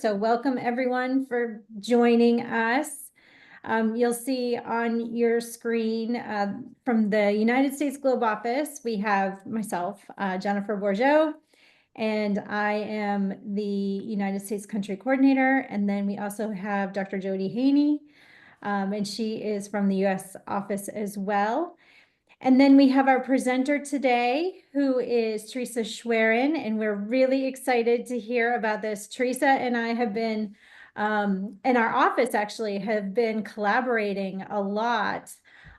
So welcome everyone for joining us. You'll see on your screen from the United States Globe Office, we have myself, Jennifer Bourgeau, and I am the United States Country Coordinator. And then we also have Dr. Jody Haney, and she is from the US office as well. And then we have our presenter today, who is Theresa Schwerin, and we're really excited to hear about this. Theresa and I have been, in our office actually, have been collaborating a lot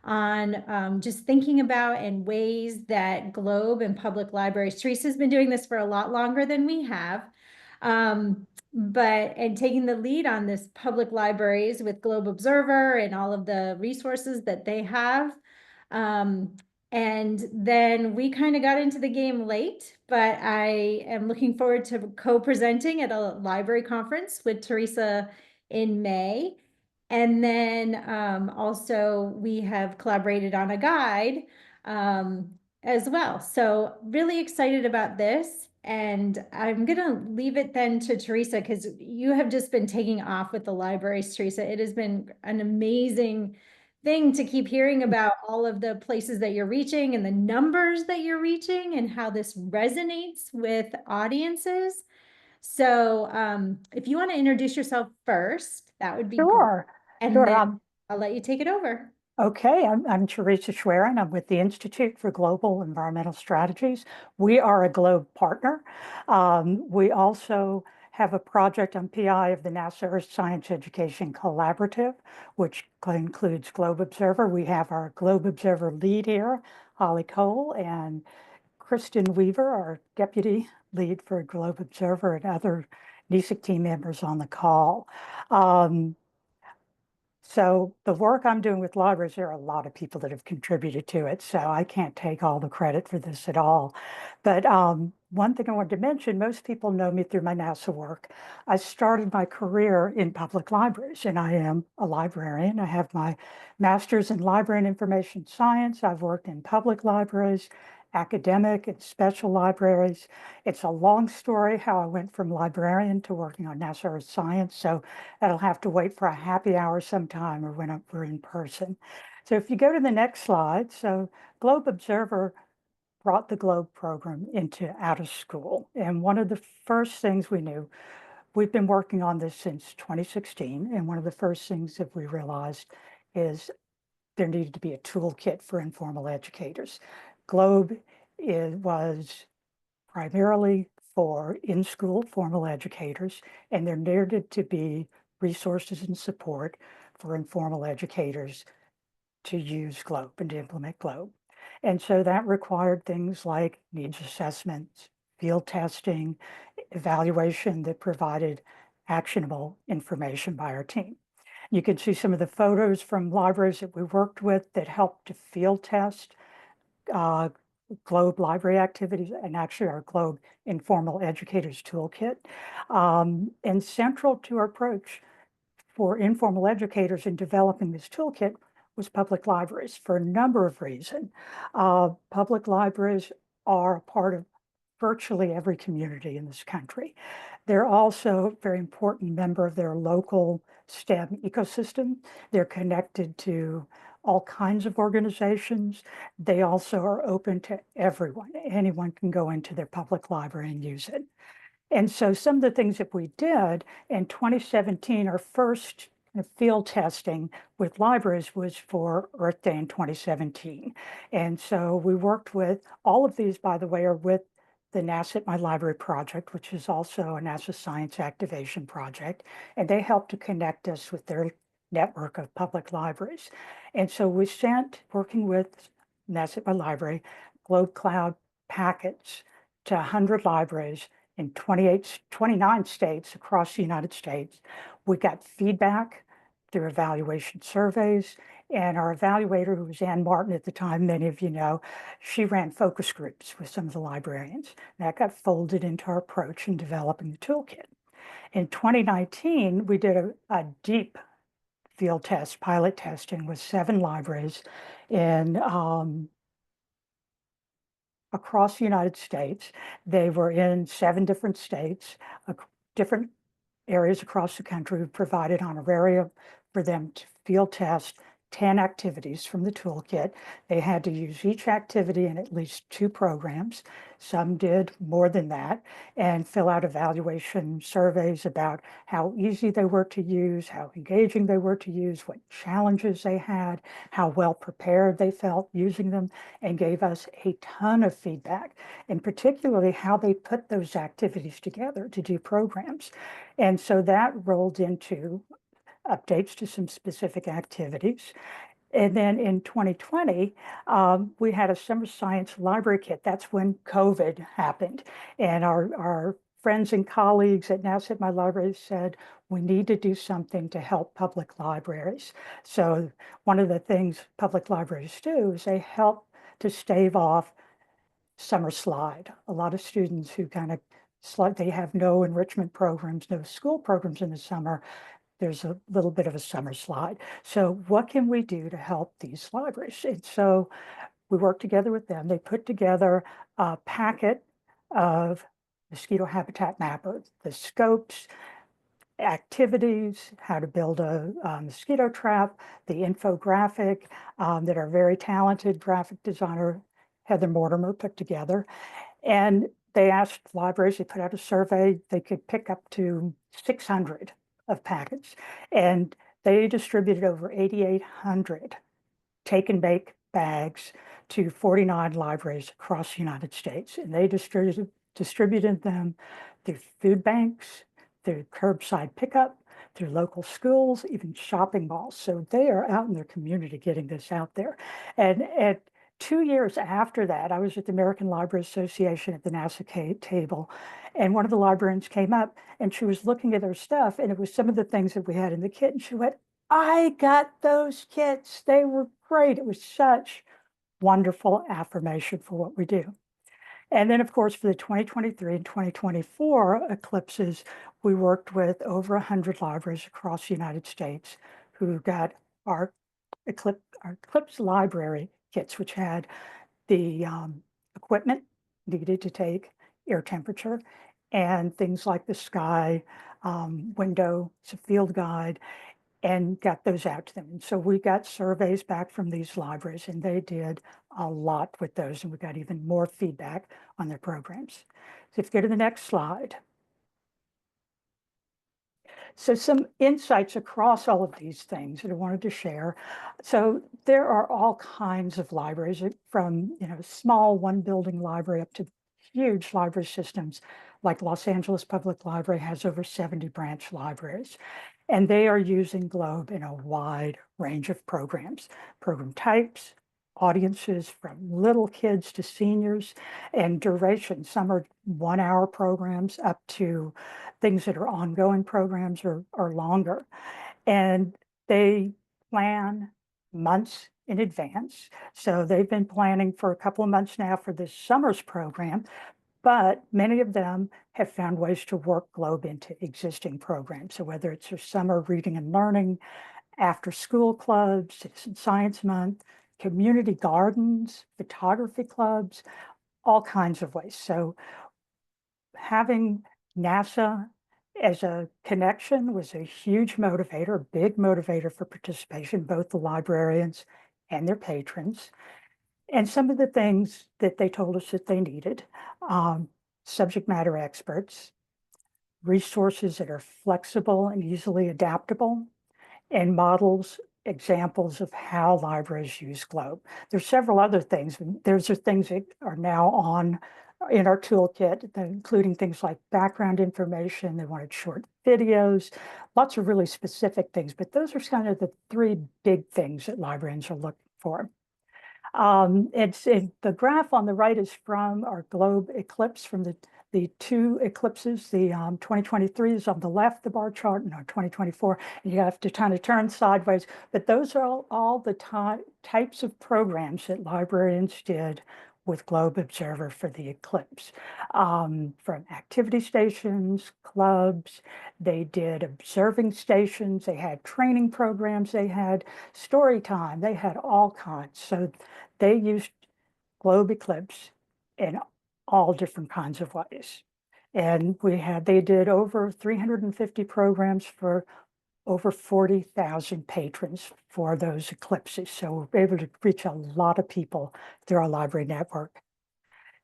on just thinking about and ways that Globe and public libraries, Theresa's been doing this for a lot longer than we have, and taking the lead on this public libraries with Globe Observer and all of the resources that they have. And then we kind of got into the game late, but I am looking forward to co-presenting at a library conference with Theresa in May. And then also we have collaborated on a guide as well. So really excited about this. And I'm going to leave it then to Theresa, because you have just been taking off with the libraries, Theresa. It has been an amazing thing to keep hearing about all of the places that you're reaching and the numbers that you're reaching and how this resonates with audiences. So if you want to introduce yourself first, that would be great. Sure, And sure. then I'll let you take it over. Okay, I'm Theresa Schwerin. I'm with the Institute for Global Environmental Strategies. We are a Globe partner. We also have a project on PI of the NASA Earth Science Education Collaborative, which includes Globe Observer. We have our Globe Observer lead here, Holly Cole, and Kristen Weaver, our deputy lead for Globe Observer, and other NESIC team members on the call. So the work I'm doing with libraries, there are a lot of people that have contributed to it, so I can't take all the credit for this at all. But one thing I wanted to mention, most people know me through my NASA work. I started my career in public libraries, and I am a librarian. I have my master's in library and information science. I've worked in public libraries, academic and special libraries. It's a long story how I went from librarian to working on NASA Earth Science, so that'll have to wait for a happy hour sometime or when we're in person. So if you go to the next slide, so Globe Observer brought the Globe program into out of school. And one of the first things we knew, we've been working on this since 2016, and one of the first things that we realized is there needed to be a toolkit for informal educators. Globe was primarily for in-school formal educators, and there needed to be resources and support for informal educators to use Globe and to implement Globe. And so that required things like needs assessments, field testing, evaluation that provided actionable information by our team. You can see some of the photos from libraries that we worked with that helped to field test Globe library activities and actually our Globe Informal Educators Toolkit. And central to our approach for informal educators in developing this toolkit was public libraries for a number of reasons. Public libraries are a part of virtually every community in this country. They're also a very important member of their local STEM ecosystem. They're connected to all kinds of organizations. They also are open to everyone. Anyone can go into their public library and use it. And so some of the things that we did in 2017, our first field testing with libraries was for Earth Day in 2017. And so we worked with, all of these, by the way, are with the NASA at My Library project, which is also a NASA Science Activation project. And they helped to connect us with their network of public libraries. And so we sent, working with NASA at My Library, Globe Cloud packets to 100 libraries in 29 states across the United States. We got feedback through evaluation surveys, and our evaluator, who was Ann Martin at the time, many of you know, she ran focus groups with some of the librarians. That got folded into our approach in developing the toolkit. In 2019, we did a deep field test, pilot testing with 7 libraries in across the United States. They were in 7 different states, different areas across the country who provided honorarium for them to field test 10 activities from the toolkit. They had to use each activity in at least 2 programs. Some did more than that, and fill out evaluation surveys about how easy they were to use, how engaging they were to use, what challenges they had, how well prepared they felt using them, and gave us a ton of feedback, and particularly how they put those activities together to do programs. And so that rolled into updates to some specific activities. And then in 2020, we had a summer science library kit. That's when COVID happened. And our friends and colleagues at NASA at my library said, we need to do something to help public libraries. So one of the things public libraries do is they help to stave off summer slide. A lot of students who kind of slide, they have no enrichment programs, no school programs in the summer. There's a little bit of a summer slide. So what can we do to help these libraries? And so we worked together with them. They put together a packet of mosquito habitat mapper, the scopes, activities, how to build a mosquito trap, the infographic that our very talented graphic designer, Heather Mortimer, put together. And they asked libraries, they put out a survey, they could pick up to 600 of packets. And they distributed over 8,800 take and bake bags to 49 libraries across the United States. And they distributed them through food banks, through curbside pickup, through local schools, even shopping malls. So they are out in their community getting this out there. And at 2 years after that, I was at the American Library Association at the NASA table, and one of the librarians came up and she was looking at her stuff, and it was some of the things that we had in the kit. And she went, I got those kits. They were great. It was such wonderful affirmation for what we do. And then, of course, for the 2023 and 2024 eclipses, we worked with over 100 libraries across the United States who got our Eclipse library kits, which had the equipment needed to take air temperature and things like the sky window, it's a field guide, and got those out to them. And so we got surveys back from these libraries, and they did a lot with those, and we got even more feedback on their programs. So if you go to the next slide. So some insights across all of these things that I wanted to share. So there are all kinds of libraries, from small one building library up to huge library systems, like Los Angeles Public Library has over 70 branch libraries. And they are using Globe in a wide range of programs, program types, audiences from little kids to seniors, and duration. Some are 1-hour programs up to things that are ongoing programs or longer. And they plan months in advance. So they've been planning for a couple of months now for this summer's program, but many of them have found ways to work Globe into existing programs. So whether it's their summer reading and learning, after school clubs, Citizen Science Month, community gardens, photography clubs, all kinds of ways. So having NASA as a connection was a huge motivator, big motivator for participation, both the librarians and their patrons. And some of the things that they told us that they needed, subject matter experts, resources that are flexible and easily adaptable, and models, examples of how libraries use Globe. There's several other things. There's things that are now in our toolkit, including things like background information. They wanted short videos, lots of really specific things, but those are kind of the 3 big things that librarians are looking for. The graph on the right is from our Globe eclipse, from the 2 eclipses. The 2023 is on the left, the bar chart, and our 2024, and you have to kind of turn sideways. But those are all the types of programs that librarians did with Globe Observer for the eclipse. From activity stations, clubs, they did observing stations, they had training programs, they had story time, they had all kinds. So they used Globe Eclipse in all different kinds of ways. And they did over 350 programs for over 40,000 patrons for those eclipses. So we're able to reach a lot of people through our library network.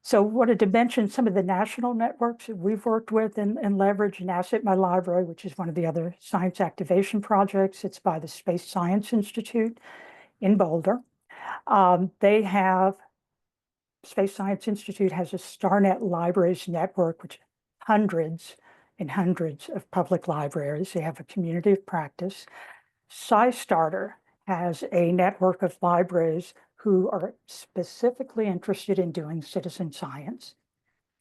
So wanted to mention some of the national networks that we've worked with and leveraged. NASA at My Library, which is one of the other science activation projects. It's by the Space Science Institute in Boulder. Space Science Institute has a StarNet Libraries network, which hundreds and hundreds of public libraries. They have a community of practice. SciStarter has a network of libraries who are specifically interested in doing citizen science.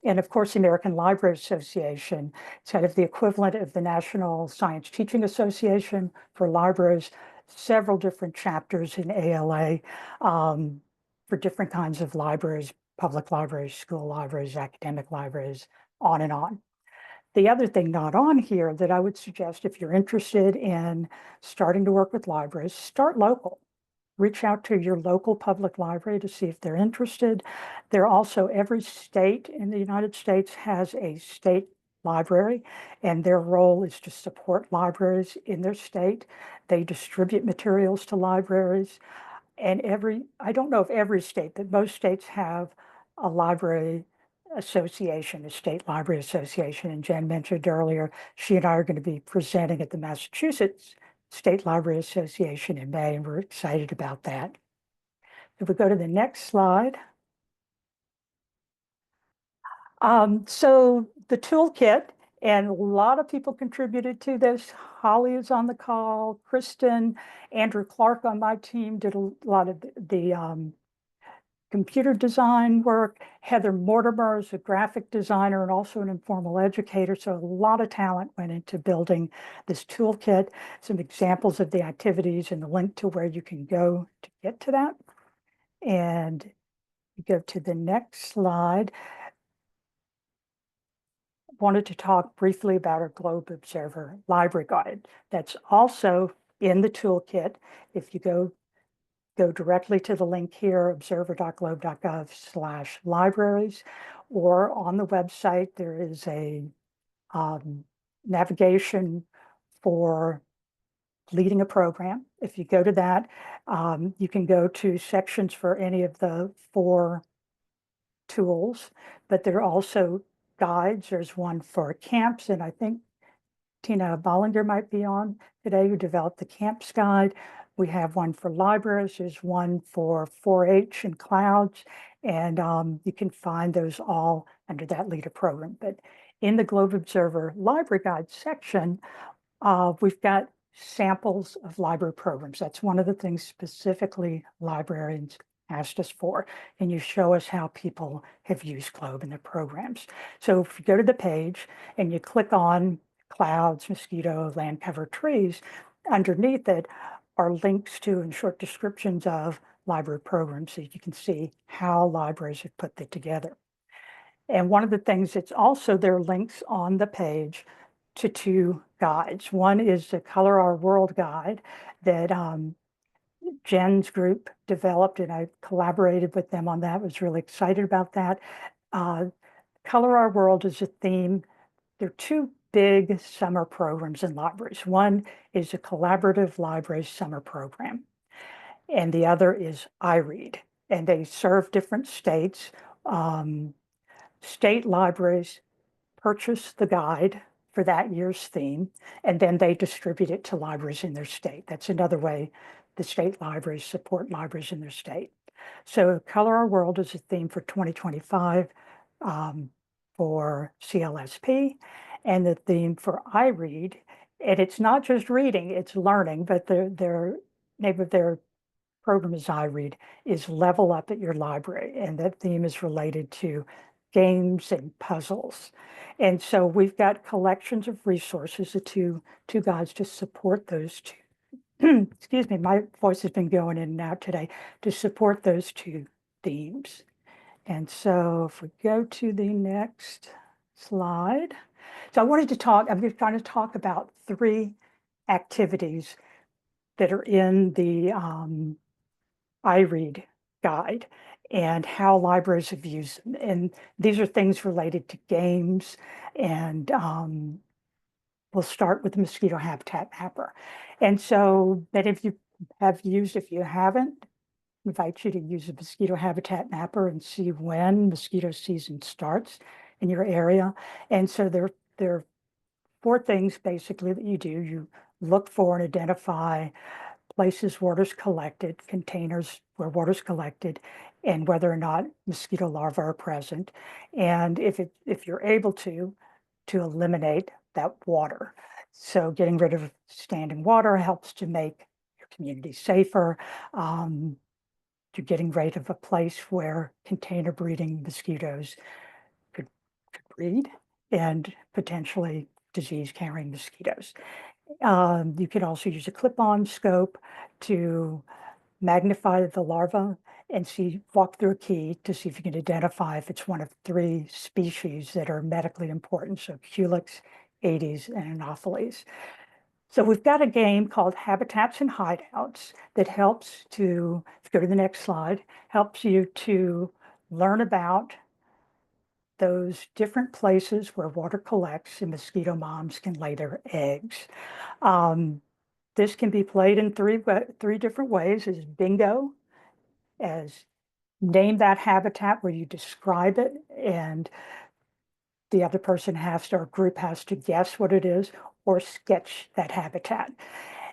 And of course, the American Library Association is kind of the equivalent of the National Science Teaching Association for libraries, several different chapters in ALA for different kinds of libraries, public libraries, school libraries, academic libraries, on and on. The other thing not on here that I would suggest if you're interested in starting to work with libraries, start local. Reach out to your local public library to see if they're interested. Every state in the United States has a state library, and their role is to support libraries in their state. They distribute materials to libraries. And I don't know if every state, but most states have a library association, a state library association. And Jen mentioned earlier, she and I are going to be presenting at the Massachusetts State Library Association in May, and we're excited about that. If we go to the next slide. So the toolkit, and a lot of people contributed to this. Holly is on the call, Kristen, Andrew Clark on my team did a lot of the computer design work. Heather Mortimer is a graphic designer and also an informal educator. So a lot of talent went into building this toolkit. Some examples of the activities and the link to where you can go to get to that. And you go to the next slide. Wanted to talk briefly about our Globe Observer library guide. That's also in the toolkit. If you go directly to the link here, observer.globe.gov/libraries, or on the website, there is a navigation for leading a program. If you go to that, you can go to sections for any of the 4 tools, but there are also guides. There's one for camps, and I think Tina Bollinger might be on today, who developed the camps guide. We have one for libraries. There's one for 4-H and clouds, and you can find those all under that leader program. But in the Globe Observer library guide section, we've got samples of library programs. That's one of the things specifically librarians asked us for, and you show us how people have used Globe in their programs. So if you go to the page and you click on clouds, mosquito, land cover, trees, underneath it are links to and short descriptions of library programs so you can see how libraries have put that together. And one of the things that's also there are links on the page to 2 guides. One is the Color Our World guide that Jen's group developed, and I collaborated with them on that. Was really excited about that. Color Our World is a theme. There are 2 big summer programs in libraries. One is a collaborative library summer program, and the other is iREAD, and they serve different states. State libraries purchase the guide for that year's theme, and then they distribute it to libraries in their state. That's another way the state libraries support libraries in their state. So Color Our World is a theme for 2025 for CLSP, and the theme for iREAD, and it's not just reading, it's learning, but their name of their program is iREAD, is Level Up at Your Library, and that theme is related to games and puzzles. And so we've got collections of resources, the two guides to support those 2. Excuse me, my voice has been going in and out today, to support those 2 themes. And so if we go to the next slide. So I'm just trying to talk about 3 activities that are in the iREAD guide and how libraries have used them. And these are things related to games. And we'll start with the mosquito habitat mapper. And so many of you have used, if you haven't, I invite you to use a mosquito habitat mapper and see when mosquito season starts in your area. And so there are four things basically that you do. You look for and identify places water's collected, containers where water's collected, and whether or not mosquito larvae are present. And if you're able to eliminate that water. So getting rid of standing water helps to make your community safer. To getting rid of a place where container breeding mosquitoes could breed and potentially disease carrying mosquitoes. You can also use a clip-on scope to magnify the larva and walk through a key to see if you can identify if it's one of three species that are medically important, so Culex, Aedes, and Anopheles. So we've got a game called Habitats and Hideouts that helps to, if you go to the next slide, helps you to learn about those different places where water collects and mosquito moms can lay their eggs. This can be played in three different ways: as bingo, as name that habitat where you describe it, and the other person has to, or group has to guess what it is, or sketch that habitat.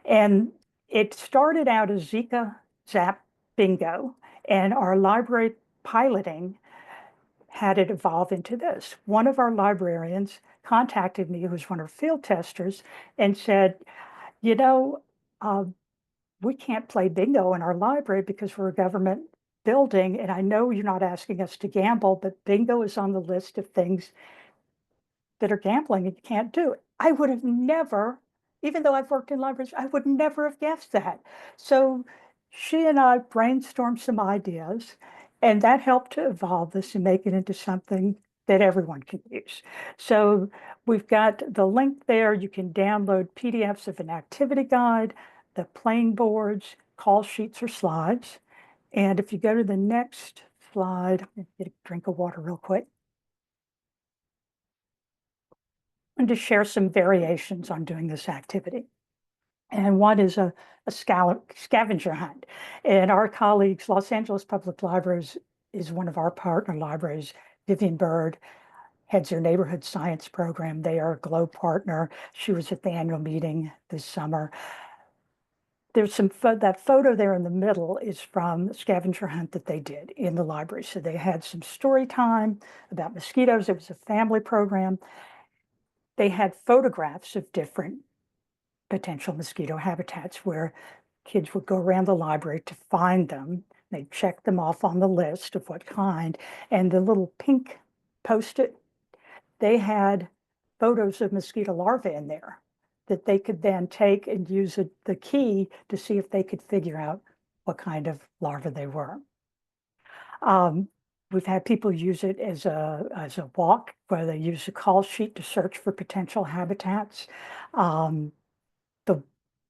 And it started out as Zika Zap Bingo, and our library piloting had it evolve into this. One of our librarians contacted me, who was one of our field testers, and said, you know, uh, we can't play bingo in our library because we're a government building, and I know you're not asking us to gamble, but bingo is on the list of things that are gambling and you can't do it. I would have never, even though I've worked in libraries, I would never have guessed that. So she and I brainstormed some ideas, and that helped to evolve this and make it into something that everyone can use. So we've got the link there. You can download PDFs of an activity guide, the playing boards, call sheets, or slides. And if you go to the next slide, I'm going to get a drink of water real quick. And to share some variations on doing this activity. And one is a scavenger hunt. And our colleagues, Los Angeles Public Libraries is one of our partner libraries. Vivian Bird heads their neighborhood science program. They are a Globe partner. She was at the annual meeting this summer. There's that photo there in the middle is from the scavenger hunt that they did in the library. So they had some story time about mosquitoes. It was a family program. They had photographs of different potential mosquito habitats where kids would go around the library to find them. They'd check them off on the list of what kind. And the little pink Post-it, they had photos of mosquito larvae in there that they could then take and use the key to see if they could figure out what kind of larva they were. We've had people use it as a walk, where they use a call sheet to search for potential habitats. The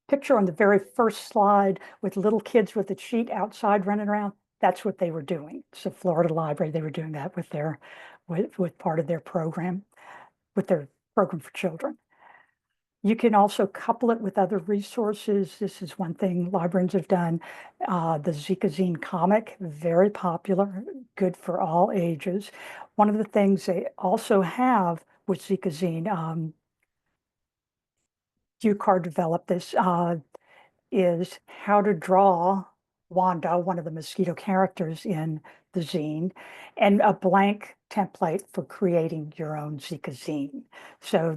picture on the very first slide with little kids with a sheet outside running around, that's what they were doing. So Florida Library, they were doing that with part of their program, with their program for children. You can also couple it with other resources. This is one thing librarians have done. The Zika comic, very popular, good for all ages. One of the things they also have with Zika UCAR developed this, is how to draw Wanda, one of the mosquito characters in the zine, and a blank template for creating your own Zika zine. So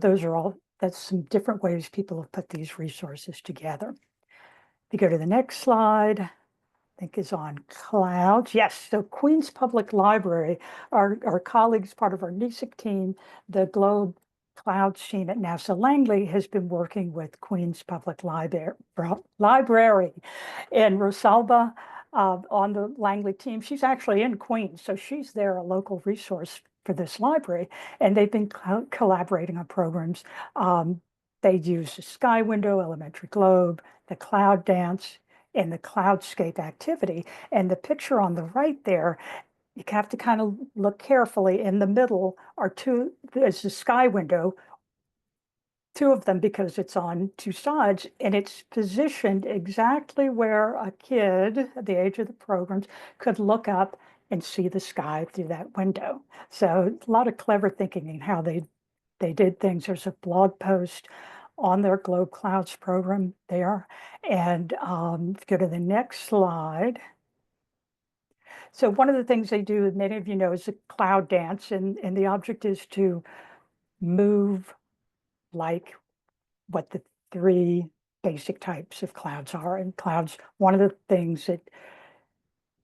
that's some different ways people have put these resources together. If you go to the next slide, I think is on clouds. Yes, so Queens Public Library, our colleagues, part of our NESIC team, the Globe Clouds team at NASA Langley has been working with Queens Public Library and Rosalba on the Langley team. She's actually in Queens, so she's there, a local resource for this library, and they've been collaborating on programs. They use the Sky Window, Elementary Globe, the Cloud Dance, in the cloudscape activity. And the picture on the right there, you have to kind of look carefully. In the middle are there's a sky window, two of them because it's on two sides, and it's positioned exactly where a kid at the age of the programs could look up and see the sky through that window. So a lot of clever thinking in how they did things. There's a blog post on their Globe Clouds program there. And if you go to the next slide. So one of the things they do, many of you know, is a cloud dance, and the object is to move like what the three basic types of clouds are. And clouds, one of the things that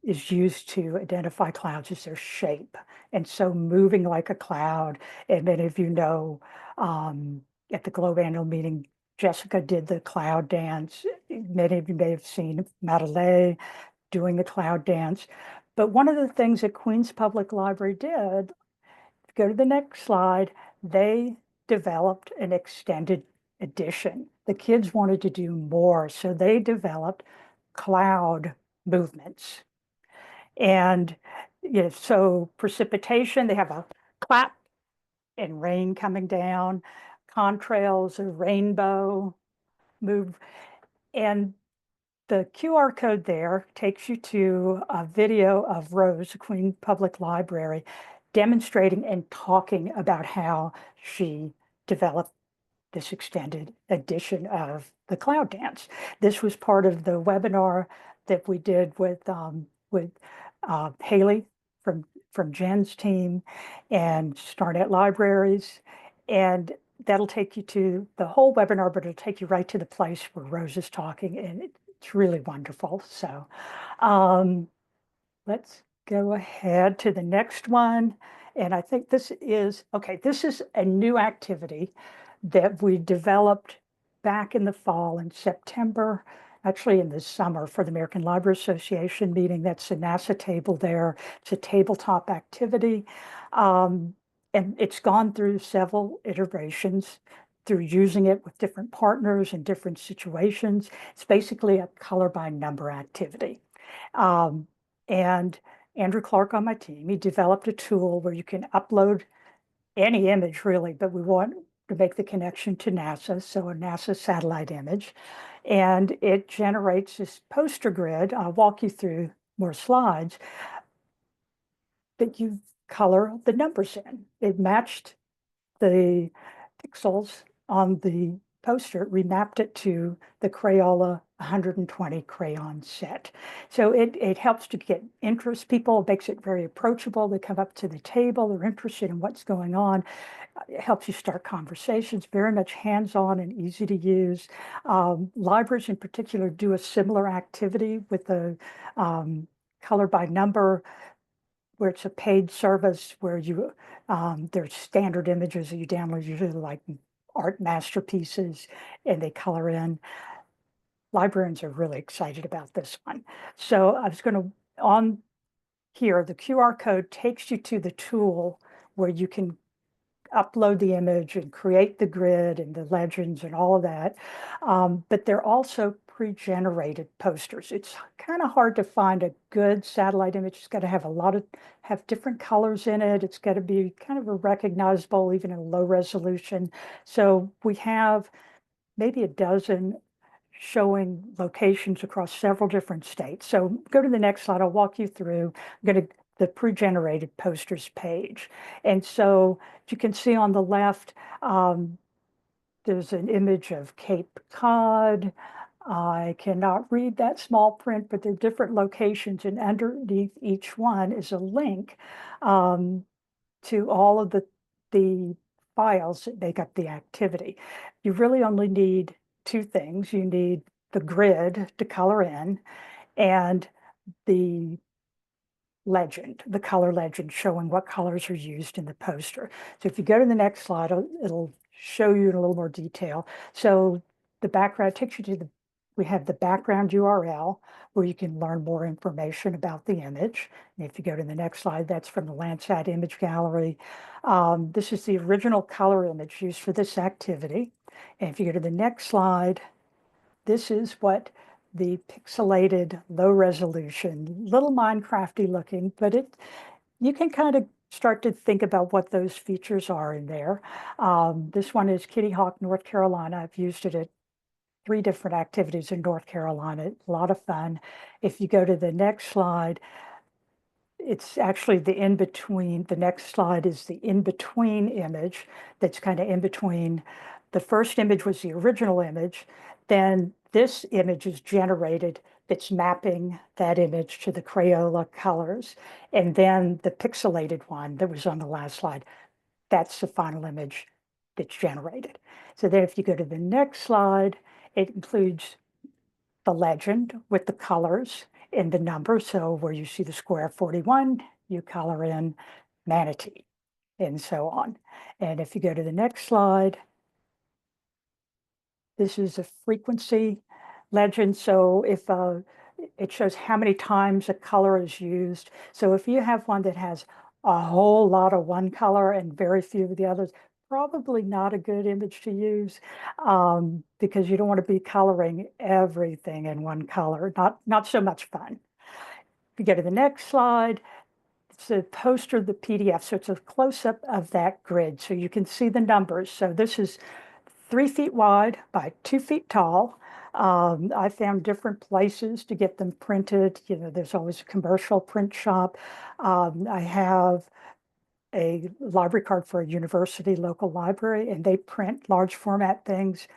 is used to identify clouds is their shape. And so moving like a cloud, and many of you know, at the Globe annual meeting, Jessica did the cloud dance. Many of you may have seen Madeleine doing the cloud dance. But one of the things that Queens Public Library did, go to the next slide, they developed an extended edition. The kids wanted to do more, so they developed cloud movements. And so precipitation, they have a clap and rain coming down, contrails, a rainbow move. And the QR code there takes you to a video of Rose, Queen Public Library, demonstrating and talking about how she developed this extended edition of the Cloud Dance. This was part of the webinar that we did with Haley from Jen's team and StarNet Libraries. And that'll take you to the whole webinar, but it'll take you right to the place where Rose is talking, and it's really wonderful. So let's go ahead to the next one. And I think this is a new activity that we developed back in the fall in September, actually in the summer for the American Library Association meeting. That's the NASA table there. It's a tabletop activity. And it's gone through several iterations through using it with different partners in different situations. It's basically a color by number activity. And Andrew Clark on my team, he developed a tool where you can upload any image really, but we want to make the connection to NASA, so a NASA satellite image. And it generates this poster grid. I'll walk you through more slides, that you color the numbers in. It matched the pixels on the poster, remapped it to the Crayola 120 crayon set. So it helps to get interest. People, makes it very approachable. They come up to the table, they're interested in what's going on. It helps you start conversations, very much hands-on and easy to use. Libraries in particular do a similar activity with the color by number, where it's a paid service where you there's standard images that you download, usually like art masterpieces, and they color in. Librarians are really excited about this one. So I was going to, on here, the QR code takes you to the tool where you can upload the image and create the grid and the legends and all of that. But they're also pre-generated posters. It's kind of hard to find a good satellite image. It's got to have have different colors in it. It's got to be kind of a recognizable, even in low resolution. So we have maybe a dozen showing locations across several different states. So go to the next slide. I'll walk you through. I'm going to the pre-generated posters page. And so you can see on the left, there's an image of Cape Cod. I cannot read that small print, but there are different locations, and underneath each one is a link to all of the files that make up the activity. You really only need two things. You need the grid to color in and the legend, the color legend showing what colors are used in the poster. So if you go to the next slide, it'll show you in a little more detail. So the background takes you to we have the background URL where you can learn more information about the image. And if you go to the next slide, that's from the Landsat Image Gallery. This is the original color image used for this activity. And if you go to the next slide, this is what the pixelated, low resolution, little Minecrafty looking, but you can kind of start to think about what those features are in there. This one is Kitty Hawk, North Carolina. I've used it at 3 different activities in North Carolina. A lot of fun. If you go to the next slide, it's actually the in-between. The next slide is the in-between image that's kind of in between. The first image was the original image. Then this image is generated that's mapping that image to the Crayola colors. And then the pixelated one that was on the last slide, that's the final image that's generated. So then if you go to the next slide, it includes the legend with the colors and the numbers. So where you see the square 41, you color in manatee and so on. And if you go to the next slide, this is a frequency legend. So if it shows how many times a color is used. So if you have one that has a whole lot of one color and very few of the others, probably not a good image to use because you don't want to be coloring everything in one color. Not so much fun. If you go to the next slide, it's a poster of the PDF. So it's a close-up of that grid. So you can see the numbers. So this is 3 feet wide by 2 feet tall. I found different places to get them printed. You know, there's always a commercial print shop. I have a library card for a university local library, and they print large format things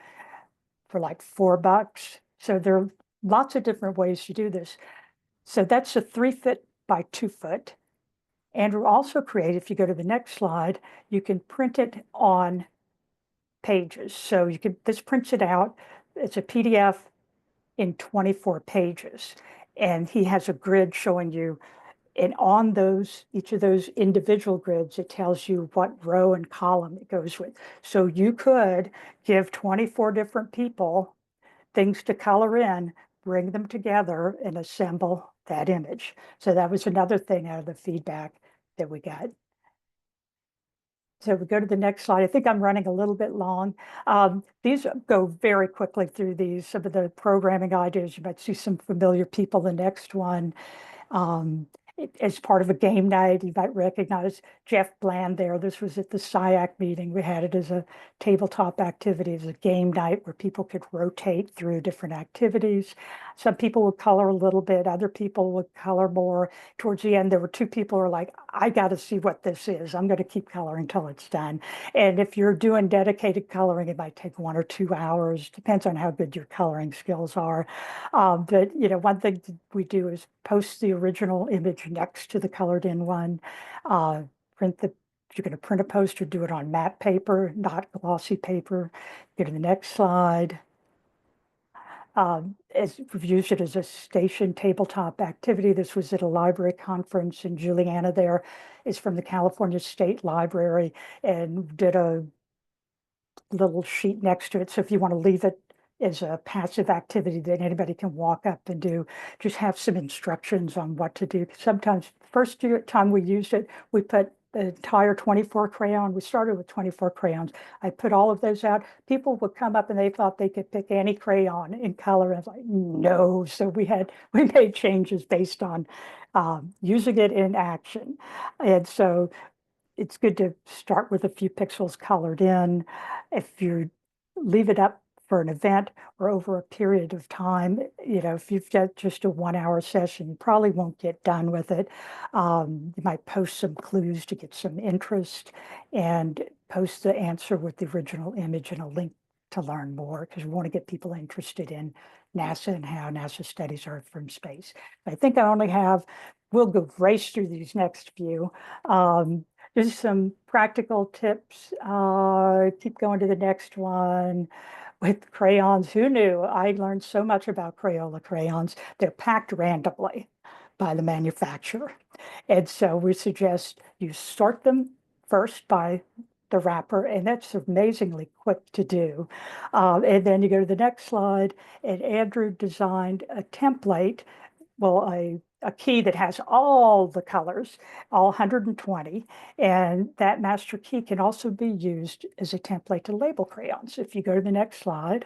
for like $4. So there are lots of different ways to do this. So that's a 3 foot by 2 foot. Andrew also created, if you go to the next slide, you can print it on pages. So you can, this prints it out. It's a PDF in 24 pages. And he has a grid showing you, and on those, each of those individual grids, it tells you what row and column it goes with. So you could give 24 different people things to color in, bring them together and assemble that image. So that was another thing out of the feedback that we got. So we go to the next slide. I think I'm running a little bit long. These go very quickly through these, some of the programming ideas. You might see some familiar people. The next one, as part of a game night, you might recognize Jeff Bland there. This was at the SIAC meeting. We had it as a tabletop activity, as a game night where people could rotate through different activities. Some people would color a little bit, other people would color more. Towards the end, there were 2 people who were like, I got to see what this is. I'm going to keep coloring until it's done. And if you're doing dedicated coloring, it might take 1 or 2 hours. Depends on how good your coloring skills are. But you know, one thing we do is post the original image next to the colored in one. Print the, if you're going to print a poster, do it on matte paper, not glossy paper. Go to the next slide. As we've used it as a station tabletop activity. This was at a library conference, and Juliana there is from the California State Library and did a little sheet next to it. So if you want to leave it as a passive activity that anybody can walk up and do, just have some instructions on what to do. Sometimes first time we used it, we put the entire 24 crayon. We started with 24 crayons. I put all of those out. People would come up and they thought they could pick any crayon in color. And I was like, no. So we made changes based on using it in action. And so it's good to start with a few pixels colored in. If you leave it up for an event or over a period of time, you know, if you've got just a 1-hour session, you probably won't get done with it. You might post some clues to get some interest and post the answer with the original image and a link to learn more, because we want to get people interested in NASA and how NASA studies Earth from space. I think I only have, we'll go race through these next few. Just some practical tips. Keep going to the next one. With crayons, who knew? I learned so much about Crayola crayons. They're packed randomly by the manufacturer. And so we suggest you sort them first by the wrapper, and that's amazingly quick to do. And then you go to the next slide, and Andrew designed a template, well, a key that has all the colors, all 120, and that master key can also be used as a template to label crayons. If you go to the next slide,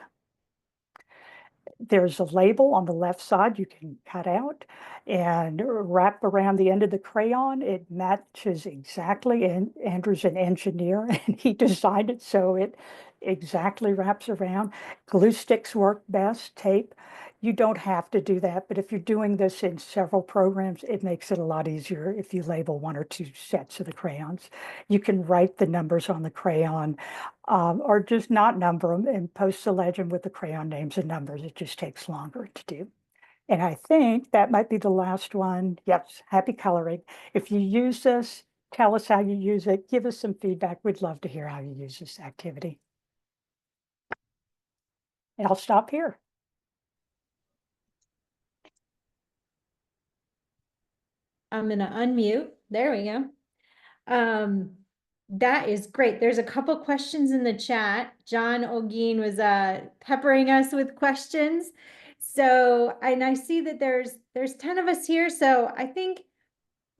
there's a label on the left side you can cut out and wrap around the end of the crayon. It matches exactly, and Andrew's an engineer and he designed it so it exactly wraps around. Glue sticks work best, tape. You don't have to do that, but if you're doing this in several programs, it makes it a lot easier if you label one or two sets of the crayons. You can write the numbers on the crayon, or just not number them and post the legend with the crayon names and numbers. It just takes longer to do. And I think that might be the last one. Yes, happy coloring. If you use this, tell us how you use it. Give us some feedback. We'd love to hear how you use this activity. And I'll stop here. I'm gonna unmute. There we go. That is great. There's a couple questions in the chat. John Olguin was peppering us with questions. So, and I see that there's 10 of us here. So I think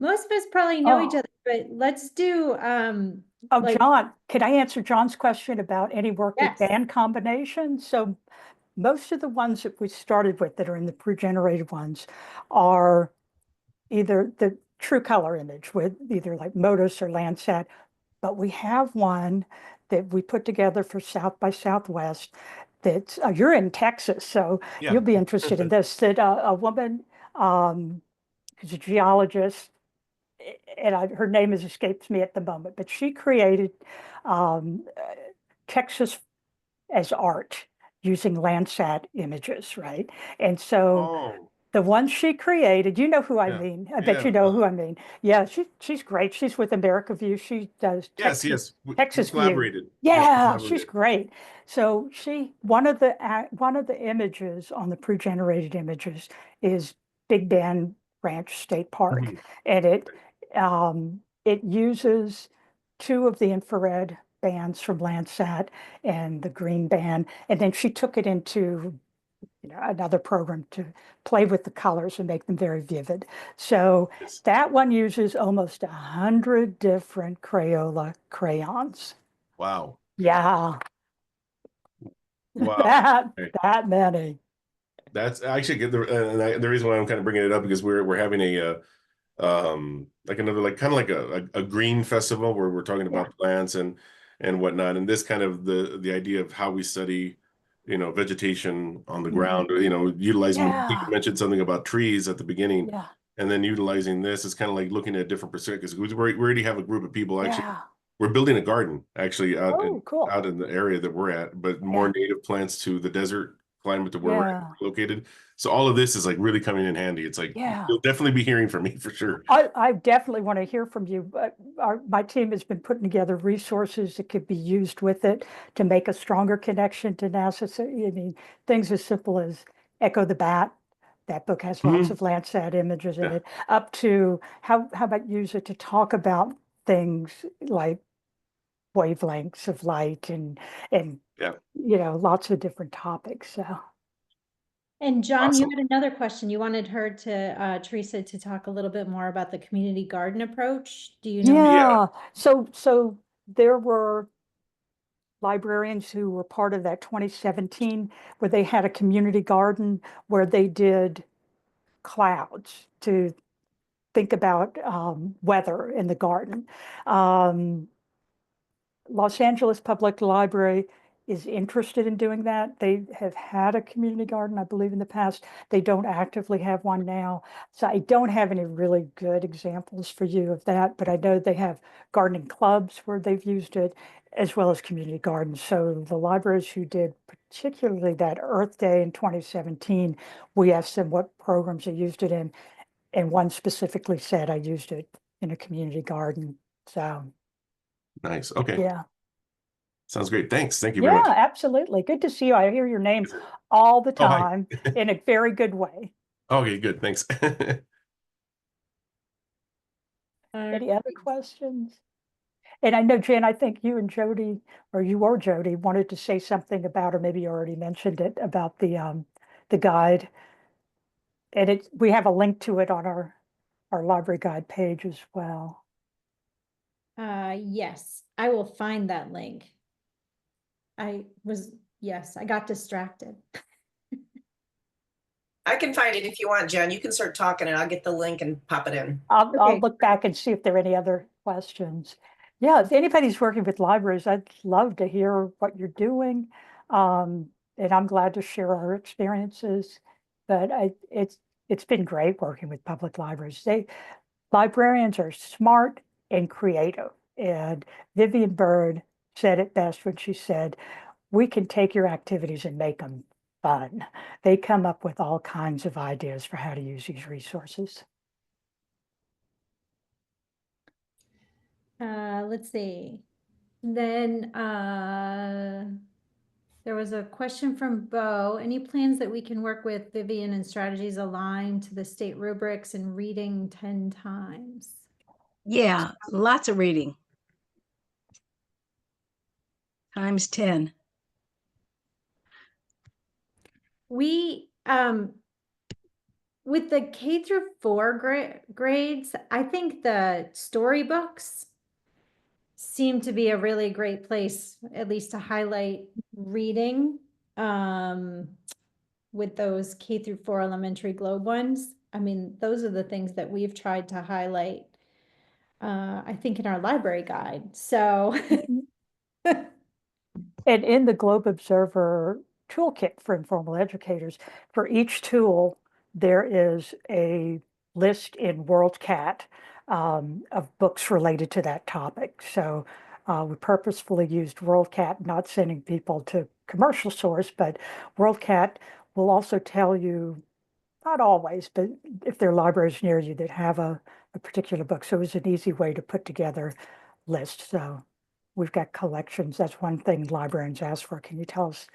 most of us probably know each other, but let's do like, John, can I answer John's question about any work with yes. band combinations? So most of the ones that we started with that are in the pre-generated ones are either the true color image with either like Modus or Landsat, but we have one that we put together for South by Southwest that's, you're in Texas, so Yeah. you'll be interested in this, that a woman who's a geologist, and her name has escaped me at the moment, but she created Texas as art using Landsat images, right? And so Oh, the one she created, you know who I yeah. mean. I bet you know who I mean. Yeah, she's great. She's with America View. She does Yes, yes. We Texas View. collaborated. Yes, we Yeah, she's collaborated. great. So one of the images on the pre-generated images is Big Bend Ranch State Park, Mhm. and it uses two of the infrared bands from Landsat and the green band, and then she took it into another program to play with the colors and make them very vivid. So Yes. that one uses almost 100 different Crayola crayons. Wow. Yeah, Wow. that Okay. that many. That's actually good. The reason why I'm kind of bringing it up because we're having a like another like kind of like a green festival where we're talking Yeah. about plants and whatnot, and this kind of the idea of how we study vegetation on the ground, utilizing, I think you Yeah. mentioned something about trees at the beginning, Yeah. and then utilizing this is kind of like looking at different perspectives. We already have a group of people actually. Yeah. We're building a garden actually Oh, cool. out in the area that we're at, but more Yeah. native plants to the desert climate to where we're Yeah. located. So all of this is like really coming in handy. It's like Yeah. you'll definitely be hearing from me for sure. I definitely want to hear from you. But my team has been putting together resources that could be used with it to make a stronger connection to NASA. So, I mean, things as simple as Echo the Bat. That book has lots Mhm. of Landsat images in Yeah. it, up to how about use it to talk about things like wavelengths of light and Yeah. lots of different topics. So And John, you Awesome. had another question. You wanted her to, Theresa, to talk a little bit more about the community garden approach. Do you know more? Yeah. yeah, so there were librarians who were part of that 2017 where they had a community garden where they did clouds to think about weather in the garden. Um, Los Angeles Public Library is interested in doing that. They have had a community garden, I believe, in the past. They don't actively have one now. So I don't have any really good examples for you of that, but I know they have gardening clubs where they've used it, as well as community gardens. So the libraries who did particularly that Earth Day in 2017, we asked them what programs they used it in, and one specifically said, I used it in a community garden. So Nice. Okay. yeah. Sounds great. Thanks. Thank you very Yeah, much. absolutely. Good to see you. I hear your name all the Oh, hi. time in a very good way. Okay, good. Thanks. Any other questions? And I know, Jen, I think you and Jody, or you or Jody, wanted to say something about, or maybe you already mentioned it, about the guide. And we have a link to it on our library guide page as well. Yes, I will find that link. Yes, I got distracted. I can find it if you want, Jen. You can start talking and I'll get the link and pop it in. I'll Okay. look back and see if there are any other questions. Yeah, if anybody's working with libraries, I'd love to hear what you're doing. And I'm glad to share our experiences. But it's been great working with public libraries. Librarians are smart and creative. And Vivian Bird said it best when she said, "We can take your activities and make them fun." They come up with all kinds of ideas for how to use these resources. Let's see. Then there was a question from Bo. Any plans that we can work with Vivian and strategies aligned to the state rubrics and reading 10 times? Yeah, lots of reading. Times 10. We with the K through 4 grades, I think the storybooks seem to be a really great place, at least to highlight reading with those K through 4 elementary Globe ones. I mean, those are the things that we've tried to highlight, I think, in our library guide. So And in the Globe Observer toolkit for informal educators, for each tool, there is a list in WorldCat of books related to that topic. So we purposefully used WorldCat, not sending people to commercial source, but WorldCat will also tell you, not always, but if there are libraries near you that have a particular book. So it was an easy way to put together lists. So we've got collections. That's one thing librarians ask for. Can you tell us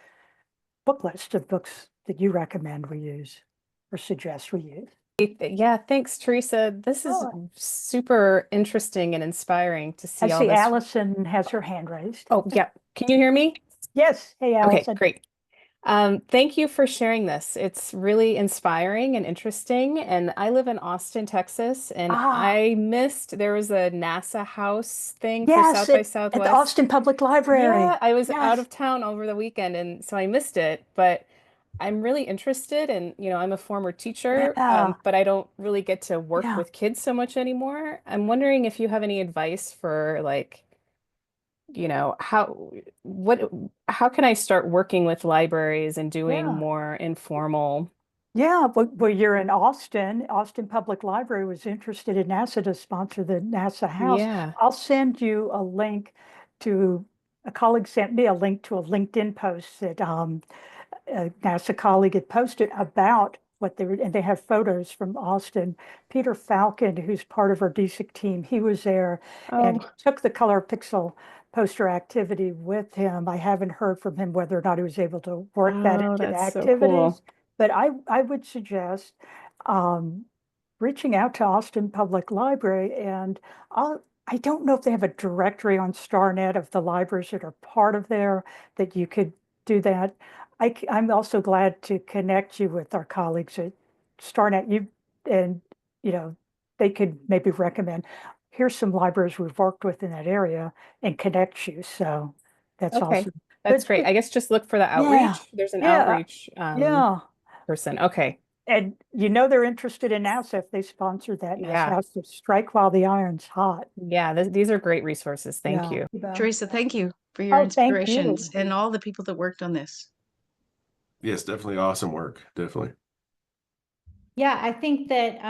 book list of books that you recommend we use or suggest we use? Yeah, thanks, Teresa. This is Oh. super interesting and inspiring to see I all see this. Allison has her hand raised. Oh, yeah. Can you hear me? Yes. Hey, Okay, Allison. great. Thank you for sharing this. It's really inspiring and interesting. And I live in Austin, Texas, and I missed there was a NASA house thing for Yes, South by at the Southwest. Austin Public Library. Yeah, I was out Yes. of town over the weekend, and so I missed it. But I'm really interested, and I'm a former teacher, Yeah. but I don't really get to work Yeah. with kids so much anymore. I'm wondering if you have any advice for like, how can I start working with libraries and doing Yeah. more informal? Yeah, well, you're in Austin. Austin Public Library was interested in NASA to sponsor the NASA House. Yeah. I'll send you a link to, a colleague sent me a link to a LinkedIn post that a NASA colleague had posted about what they were, and they have photos from Austin. Peter Falcon, who's part of our DSIC team, he was there and Oh, took the color pixel poster activity with him. I haven't heard from him whether or not he was able to work that into the that's so activities. cool. But I would suggest reaching out to Austin Public Library, and I don't know if they have a directory on StarNet of the libraries that are part of there that you could do that. I'm also glad to connect you with our colleagues at StarNet. And they could maybe recommend, here's some libraries we've worked with in that area, and connect you. So that's Okay, also that's but great. I guess just look for the yeah, outreach. There's an yeah, outreach yeah. person. Okay. And they're interested in NASA if they sponsored that NASA Yeah. House, to strike while the iron's hot. Yeah, these are great resources. Thank Yeah. you. Teresa, thank you for your Oh, thank you. inspirations and all the people that worked on this. Yes, definitely awesome work. Definitely. yeah, I think that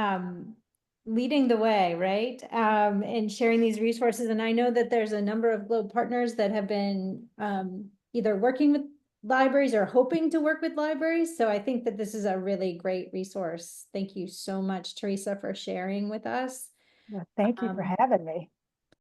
leading the way, right? And sharing these resources. And I know that there's a number of Globe partners that have been either working with libraries or hoping to work with libraries. So I think that this is a really great resource. Thank you so much, Teresa, for sharing with us. Thank you for having me.